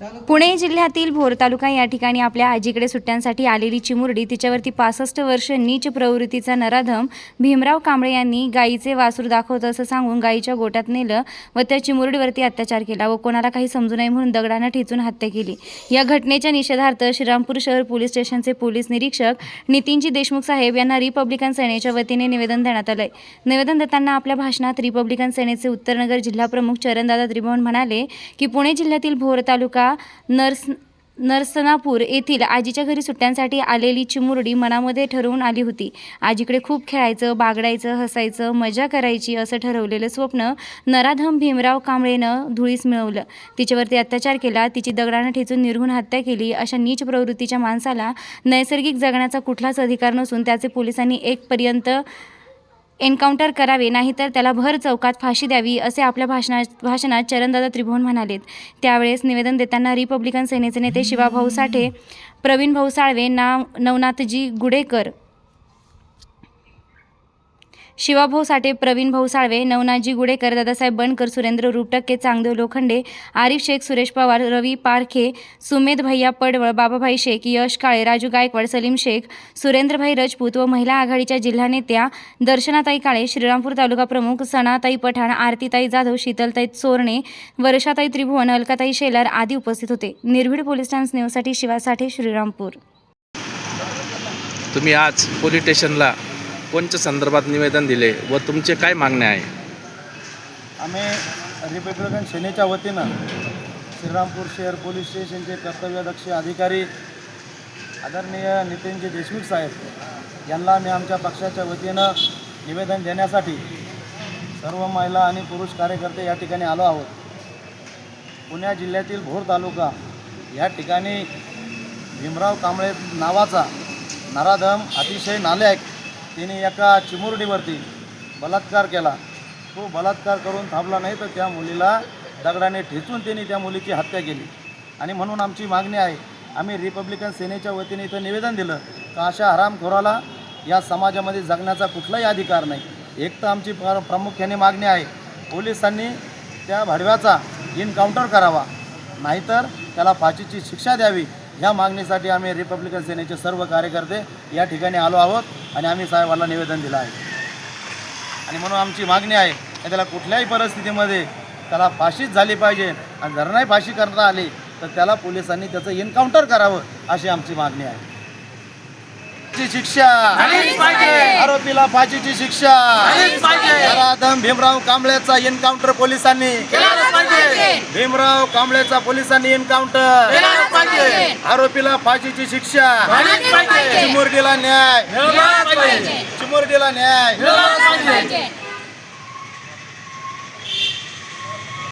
पुणे जिल्ह्यातील भोर तालुका या ठिकाणी आपल्या आजीकडे सुट्ट्यांसाठी आलेली चिमुरडी, तिच्यावरती 65 वर्ष नीच प्रवृत्तीचा नराधम भीमराव कांबळे यांनी गायीचे वासरू दाखवतं असं सांगून गायीच्या गोट्यात नेलं व त्या चिमुरडीवरती अत्याचार केला व कोणाला काही समजू नये म्हणून दगडानं ठेचून हत्या केली। या घटनेच्या निषेधार्थ श्रीरामपूर शहर पोलीस स्टेशनचे पोलीस निरीक्षक नितीनजी देशमुख साहेब यांना रिपब्लिकन सेनेच्या वतीने निवेदन देण्यात आलंय। निवेदन देताना आपल्या भाषणात रिपब्लिकन सेनेचे उत्तरनगर जिल्हा प्रमुख चरणदादा त्रिभुवन म्हणाले की पुणे जिल्ह्यातील भोर तालुका नरसनापूर येथील आजीच्या घरी सुट्ट्यांसाठी आलेली चिमुरडी मनामध्ये ठरवून आली होती। आजीकडे खूप खेळायचं, बागडायचं, हसायचं, मजा करायची असं ठरवलेलं स्वप्न नराधम भीमराव कांबळेनं धुळीस मिळवलं। तिच्यावरती अत्याचार केला, तिची दगडानं ठेचून निर्घृण हत्या केली। अशा नीच प्रवृत्तीच्या माणसाला नैसर्गिक जगण्याचा कुठलाच अधिकार नसून त्याचे पोलिसांनी एकपर्यंत एन्काउंटर करावे, नाहीतर त्याला भर चौकात फाशी द्यावी असे आपल्या भाषणात चरणदादा त्रिभुवन म्हणालेत। त्यावेळेस निवेदन देताना रिपब्लिकन सेनेचे नेते शिवाभाऊ साठे, प्रवीणभाऊ साळवे, नवनाथजी गुडेकर, नवनाथजी गुडेकर, दादासाहेब बनकर, सुरेंद्र रुपटक्के, चांगदेव लोखंडे, आरिफ शेख, सुरेश पवार, रवी पारखे, सुमेध भैया पडवळ, बाबाभाई शेख, यश काळे, राजू गायकवाड, सलीम शेख, सुरेंद्रभाई राजपूत व महिला आघाडीच्या जिल्हा नेत्या दर्शनाताई काळे, श्रीरामपूर तालुका प्रमुख सनाताई पठाण, आरतीताई जाधव, शीतलताई चोरणे, वर्षाताई त्रिभुवन, अलकाताई शेलार आदी उपस्थित होते। निर्भीड पोलीस टाइम्स न्यूजसाठी शिवा साठे, श्रीरामपूर। तुम्ही आज पोलीस स्टेशनला कोणत्या संदर्भात निवेदन दिले व तुमचे काय मागणे आहे? आम्ही रिपब्लिकन सेनेच्या वतीनं श्रीरामपूर शहर पोलीस स्टेशनचे कर्तव्यदक्ष अधिकारी आदरणीय नितीनजी देशमुख साहेब यांना मी आमच्या पक्षाच्या वतीनं निवेदन देण्यासाठी सर्व महिला आणि पुरुष कार्यकर्ते या ठिकाणी आलो आहोत। पुणे जिल्ह्यातील भोर तालुका या ठिकाणी भीमराव कांबळे नावाचा नराधम अतिशय नालायक तिने एका चिमुरडीवरती बलात्कार केला। तो बलात्कार करून थांबला नाही तर त्या मुलीला दगडाने ठेचून त्यांनी त्या मुलीची हत्या केली। आणि म्हणून आमची मागणी आहे, आम्ही रिपब्लिकन सेनेच्या वतीने इथं निवेदन दिलं का अशा हरामखोराला या समाजामध्ये जगण्याचा कुठलाही अधिकार नाही। एक तर आमची प्रामुख्याने मागणी आहे, पोलिसांनी त्या भडव्याचा एन्काउंटर करावा, नाहीतर त्याला फाशीची शिक्षा द्यावी। ह्या मागणीसाठी आम्ही रिपब्लिकन सेनेचे सर्व कार्यकर्ते या ठिकाणी आलो आहोत आणि आम्ही साहेबांना निवेदन दिलं आहे। आणि म्हणून आमची मागणी आहे की त्याला कुठल्याही परिस्थितीमध्ये त्याला फाशीच झाली पाहिजे आणि जर नाही फाशी करता आली तर त्याला पोलिसांनी त्याचं एन्काउंटर करावं अशी आमची मागणी आहे। शिक्षा आरोपीला फाशीची शिक्षा, नराधम भीमराव कांबळेचा एन्काउंटर पोलिसांनी, भीमराव कांबळेचा पोलिसांनी एन्काउंटर, आरोपीला फाशीची शिक्षा, चिमुरडीला न्याय, चिमुरडीला न्याय।